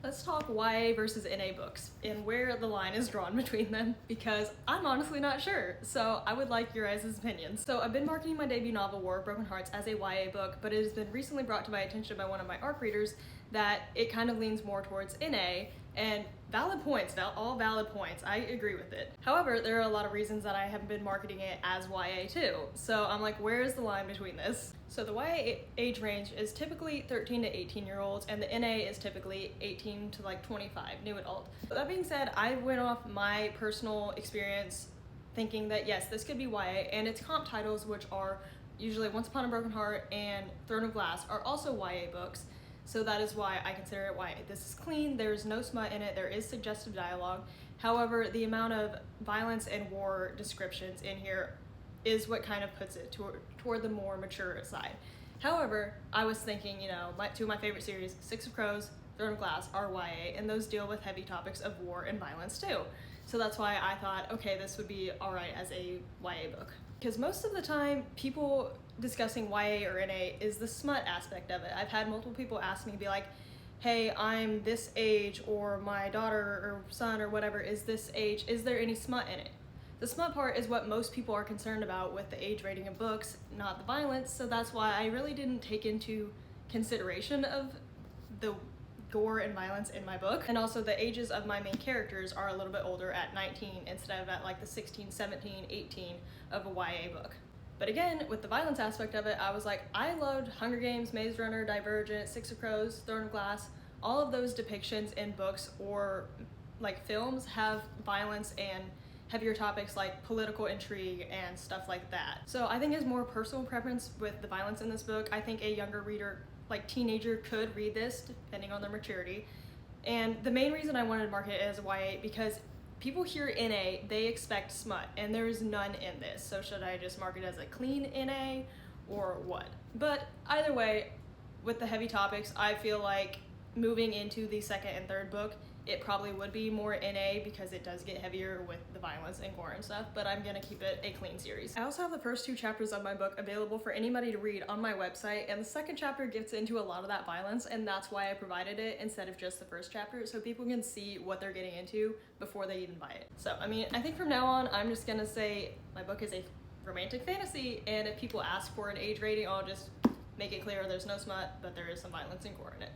Let's talk YA versus NA books and where the line is drawn between them, because I'm honestly not sure. So I would like your guys' opinions. So I've been marketing my debut novel, War of Broken Hearts, as a YA book, but it has been recently brought to my attention by one of my ARC readers that it kind of leans more towards NA, and valid points, all valid points. I agree with it. However, there are a lot of reasons that I haven't been marketing it as YA too. So I'm like, where is the line between this? So the YA age range is typically 13 to 18 year olds, and the NA is typically 18 to like 25, new adult. But that being said, I went off my personal experience thinking that yes, this could be YA, and its comp titles, which are usually Once Upon a Broken Heart and Throne of Glass, are also YA books. So that is why I consider it YA. This is clean, there's no smut in it, there is suggestive dialogue. However, the amount of violence and war descriptions in here is what kind of puts it toward the more mature side. However, I was thinking, two of my favorite series, Six of Crows, Throne of Glass, are YA, and those deal with heavy topics of war and violence too. So that's why I thought, okay, this would be alright as a YA book. Because most of the time, people discussing YA or NA is the smut aspect of it. I've had multiple people ask me, be like, hey, I'm this age, or my daughter or son or whatever is this age, is there any smut in it? The smut part is what most people are concerned about with the age rating of books, not the violence, so that's why I really didn't take into consideration of the gore and violence in my book. And also the ages of my main characters are a little bit older at 19 instead of at like the 16, 17, 18 of a YA book. But again, with the violence aspect of it, I was like, I loved Hunger Games, Maze Runner, Divergent, Six of Crows, Throne of Glass. All of those depictions in books or like films have violence and heavier topics like political intrigue and stuff like that. So I think it's more personal preference with the violence in this book. I think a younger reader, like teenager, could read this depending on their maturity. And the main reason I wanted to market it as YA, because people hear NA, they expect smut, and there is none in this. So should I just market it as a clean NA or what? But either way, with the heavy topics, I feel like moving into the second and third book, it probably would be more NA because it does get heavier with the violence and gore and stuff, but I'm gonna keep it a clean series. I also have the first 2 chapters of my book available for anybody to read on my website, and the second chapter gets into a lot of that violence, and that's why I provided it instead of just the first chapter, so people can see what they're getting into before they even buy it. So, I think from now on, I'm just gonna say my book is a romantic fantasy, and if people ask for an age rating, I'll just make it clear there's no smut, but there is some violence and gore in it.